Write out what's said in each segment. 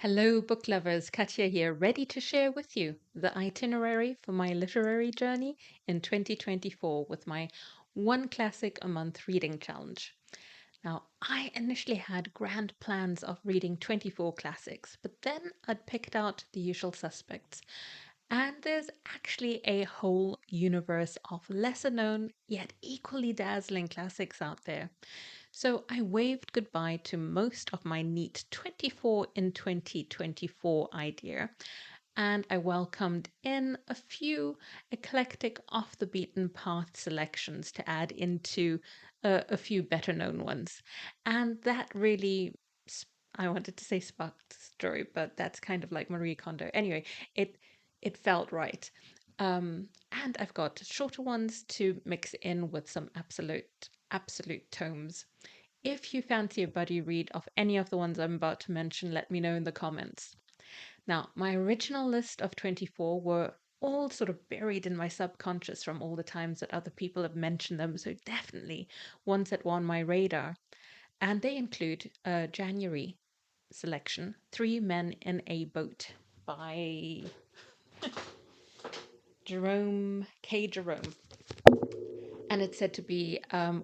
Hello, book lovers. Katja here, ready to share with you the itinerary for my literary journey in 2024 with my one classic a month reading challenge. Now, I initially had grand plans of reading 24 classics, but then I'd picked out the usual suspects. And there's actually a whole universe of lesser known yet equally dazzling classics out there. So I waved goodbye to most of my neat 24 in 2024 idea, and I welcomed in a few eclectic off the beaten path selections to add into a few better known ones. And that really, I wanted to say sparked the story, but that's kind of like Marie Kondo. Anyway, it it felt right. And I've got shorter ones to mix in with some absolute tomes. If you fancy a buddy read of any of the ones I'm about to mention, let me know in the comments. Now, my original list of 24 were all sort of buried in my subconscious from all the times that other people have mentioned them, so definitely ones that were on my radar. And they include a January selection, Three Men in a Boat by Jerome. And it's said to be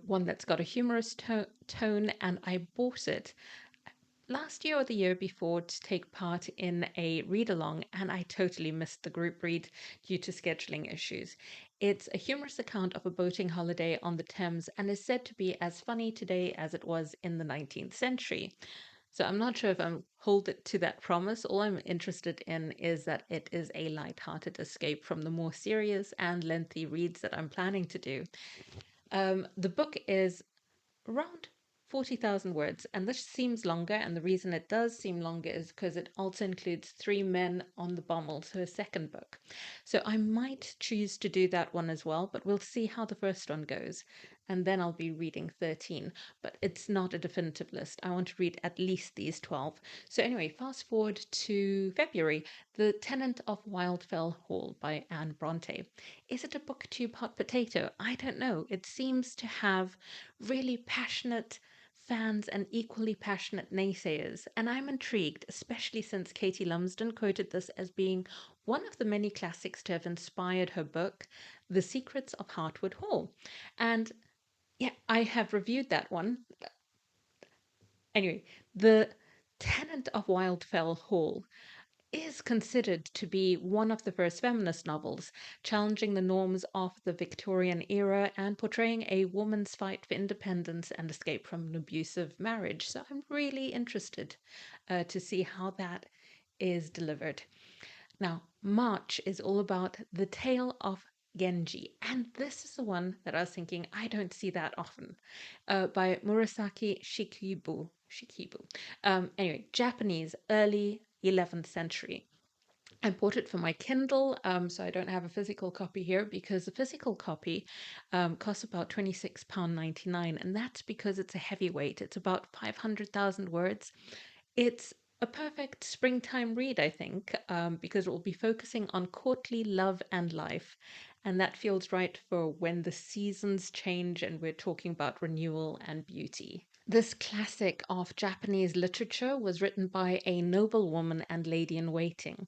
one that's got a humorous tone, and I bought it last year or the year before to take part in a read along, and I totally missed the group read due to scheduling issues. It's a humorous account of a boating holiday on the Thames and is said to be as funny today as it was in the 19th century. So I'm not sure if I'm hold it to that promise. All I'm interested in is that it is a light-hearted escape from the more serious and lengthy reads that I'm planning to do. The book is around 40,000 words, and this seems longer, and the reason it does seem longer is because it also includes Three Men on the Bommel, so a second book. So I might choose to do that one as well, but we'll see how the first one goes, and then I'll be reading 13. But it's not a definitive list. I want to read at least these 12. So anyway, fast forward to February, The Tenant of Wildfell Hall by Anne Bronte. Is it a booktube hot potato? I don't know. It seems to have really passionate fans and equally passionate naysayers, and I'm intrigued, especially since Katie Lumsden quoted this as being one of the many classics to have inspired her book, The Secrets of Hartwood Hall. And yeah, I have reviewed that one. Anyway, The Tenant of Wildfell Hall is considered to be one of the first feminist novels, challenging the norms of the Victorian era and portraying a woman's fight for independence and escape from an abusive marriage. So I'm really interested to see how that is delivered. Now, March is all about the tale of Genji, and this is the one that I was thinking I don't see that often, by Morisaki Shikibu. Anyway, Japanese, early 11th century. I bought it for my Kindle, so I don't have a physical copy here because the physical copy costs about £26.99, and that's because it's a heavyweight. It's about 500,000 words. It's a perfect springtime read, I think, because it will be focusing on courtly love and life, and that feels right for when the seasons change and we're talking about renewal and beauty. This classic of Japanese literature was written by a noblewoman and lady in waiting,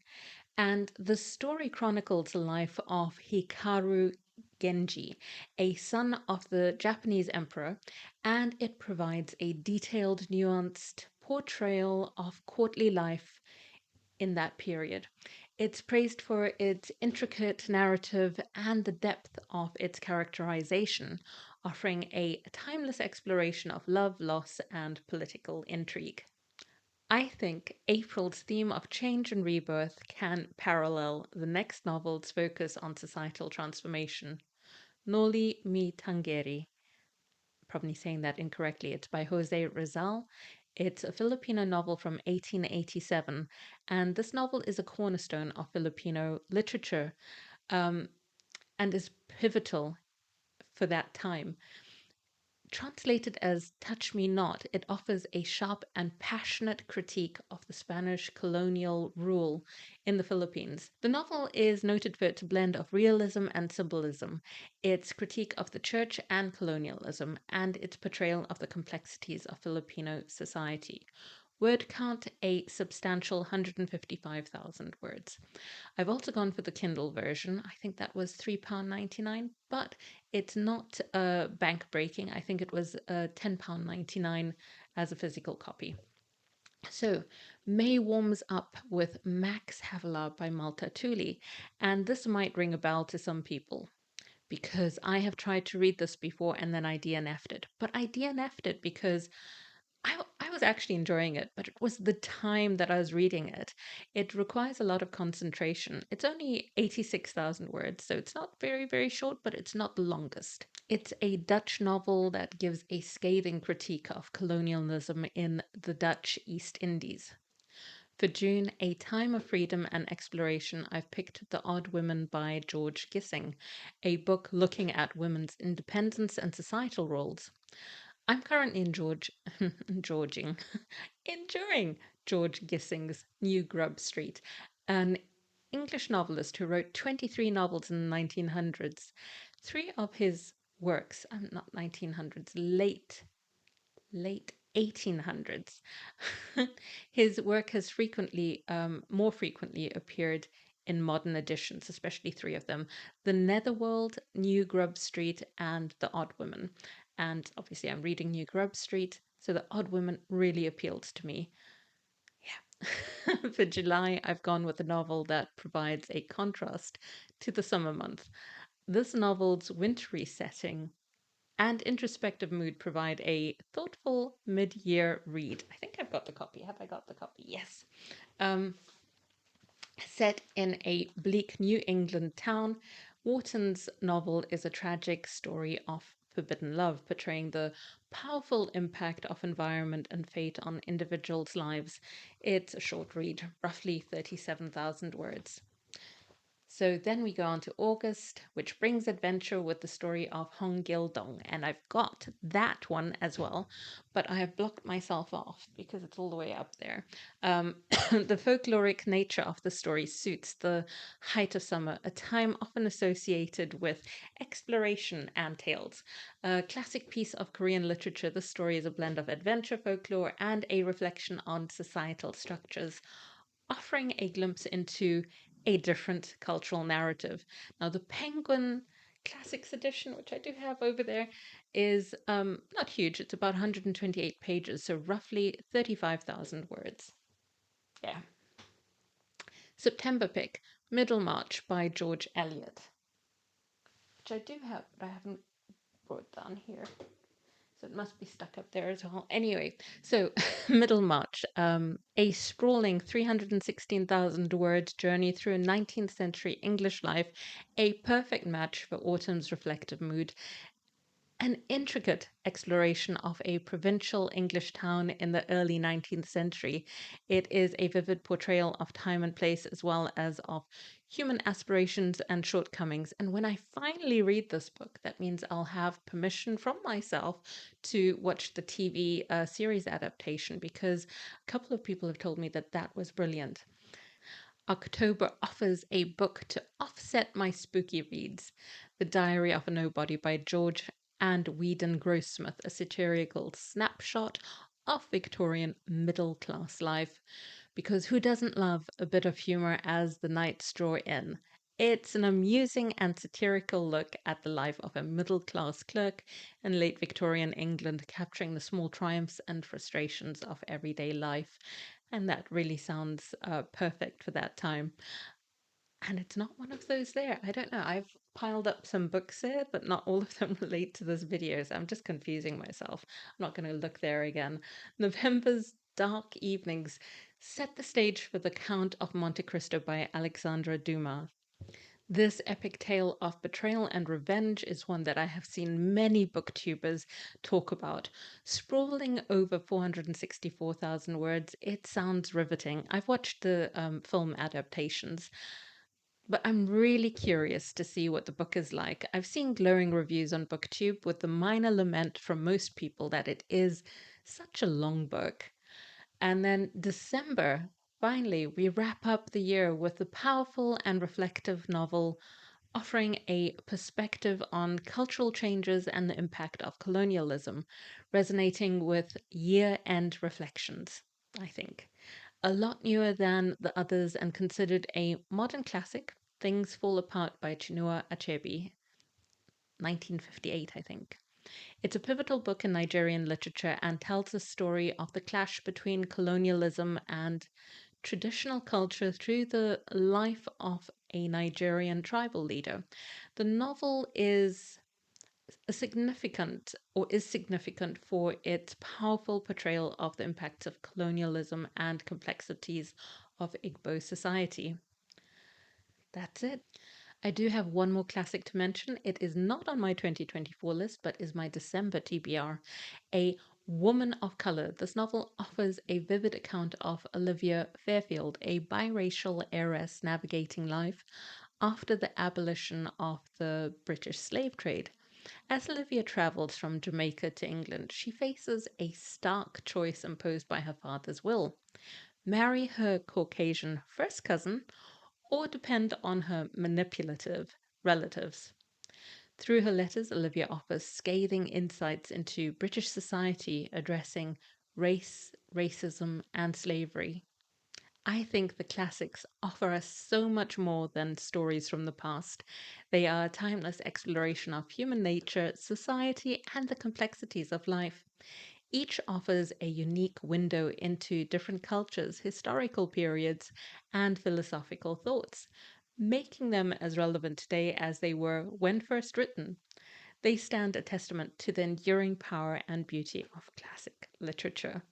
and the story chronicles the life of Hikaru Genji, a son of the Japanese emperor, and it provides a detailed, nuanced portrayal of courtly life in that period. It's praised for its intricate narrative and the depth of its characterization, offering a timeless exploration of love, loss, and political intrigue. I think April's theme of change and rebirth can parallel the next novel's focus on societal transformation. Noli Me Tangere, probably saying that incorrectly. It's by Jose Rizal. It's a Filipino novel from 1887, and this novel is a cornerstone of Filipino literature, um, and is pivotal for that time. Translated as Touch Me Not, it offers a sharp and passionate critique of the Spanish colonial rule in the Philippines. The novel is noted for its blend of realism and symbolism, its critique of the church and colonialism, and its portrayal of the complexities of Filipino society. Word count, a substantial 155,000 words. I've also gone for the Kindle version. I think that was £3.99, but it's not bank breaking. I think it was £10.99 as a physical copy. So, May warms up with Max Havelaar by Malta Tuli, and this might ring a bell to some people because I have tried to read this before and then I DNF'd it. But I DNF'd it because I was actually enjoying it, but it was the time that I was reading it. It requires a lot of concentration. It's only 86,000 words, so it's not very, very short, but it's not the longest. It's a Dutch novel that gives a scathing critique of colonialism in the Dutch East Indies. For June, a time of freedom and exploration, I've picked The Odd Women by George Gissing, a book looking at women's independence and societal roles. I'm currently enjoying George Gissing's New Grub Street, an English novelist who wrote 23 novels in the 1900s. Three of his works, not 1900s, late 1800s. His work has more frequently appeared in modern editions, especially three of them: The Netherworld, New Grub Street, and The Odd Women. And obviously, I'm reading New Grub Street, so The Odd Women really appealed to me. Yeah. For July, I've gone with a novel that provides a contrast to the summer month. This novel's wintry setting and introspective mood provide a thoughtful mid-year read. I think I've got the copy. Have I got the copy? Yes. Set in a bleak New England town, Wharton's novel is a tragic story of forbidden love, portraying the powerful impact of environment and fate on individuals' lives. It's a short read, roughly 37,000 words. So then we go on to August, which brings adventure with the story of Hong Gil Dong. And I've got that one as well, but I have blocked myself off because it's all the way up there. The folkloric nature of the story suits the height of summer, a time often associated with exploration and tales. A classic piece of Korean literature, the story is a blend of adventure, folklore, and a reflection on societal structures, offering a glimpse into a different cultural narrative. Now, the Penguin Classics edition, which I do have over there, is not huge. It's about 128 pages, so roughly 35,000 words. Yeah. September pick, Middlemarch by George Eliot, which I do have, but I haven't brought down here. So it must be stuck up there as well. Anyway, so Middlemarch, a sprawling 316,000 word journey through a 19th century English life, a perfect match for autumn's reflective mood. An intricate exploration of a provincial English town in the early 19th century. It is a vivid portrayal of time and place as well as of human aspirations and shortcomings. And when I finally read this book, that means I'll have permission from myself to watch the TV series adaptation, because a couple of people have told me that that was brilliant. October offers a book to offset my spooky reads: The Diary of a Nobody by George and Whedon Grossmith, a satirical snapshot of Victorian middle class life. Because who doesn't love a bit of humour as the nights draw in? It's an amusing and satirical look at the life of a middle class clerk in late Victorian England, capturing the small triumphs and frustrations of everyday life. And that really sounds perfect for that time. And it's not one of those there. I don't know. I've piled up some books here, but not all of them relate to this video. So I'm just confusing myself. I'm not going to look there again. November's Dark Evenings set the stage for The Count of Monte Cristo by Alexandre Dumas. This epic tale of betrayal and revenge is one that I have seen many booktubers talk about. Sprawling over 464,000 words, it sounds riveting. I've watched the film adaptations, but I'm really curious to see what the book is like. I've seen glowing reviews on BookTube with the minor lament from most people that it is such a long book. And then December, finally, we wrap up the year with the powerful and reflective novel offering a perspective on cultural changes and the impact of colonialism, resonating with year end reflections. I think. A lot newer than the others and considered a modern classic. Things Fall Apart by Chinua Achebe, 1958, I think. It's a pivotal book in Nigerian literature and tells the story of the clash between colonialism and traditional culture through the life of a Nigerian tribal leader. The novel is significant for its powerful portrayal of the impacts of colonialism and complexities of Igbo society. That's it. I do have one more classic to mention. It is not on my 2024 list, but is my December TBR. A Woman of Color. This novel offers a vivid account of Olivia Fairfield, a biracial heiress navigating life after the abolition of the British slave trade. As Olivia travels from Jamaica to England, she faces a stark choice imposed by her father's will: marry her Caucasian first cousin or depend on her manipulative relatives. Through her letters, Olivia offers scathing insights into British society addressing race, racism, and slavery. I think the classics offer us so much more than stories from the past. They are a timeless exploration of human nature, society, and the complexities of life. Each offers a unique window into different cultures, historical periods, and philosophical thoughts, making them as relevant today as they were when first written. They stand a testament to the enduring power and beauty of classic literature.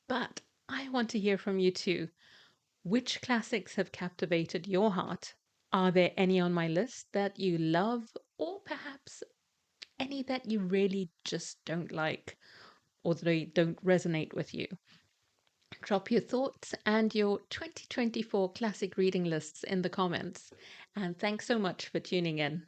But I want to hear from you too. Which classics have captivated your heart? Are there any on my list that you love, or perhaps any that you really just don't like, or they don't resonate with you? Drop your thoughts and your 2024 classic reading lists in the comments. And thanks so much for tuning in.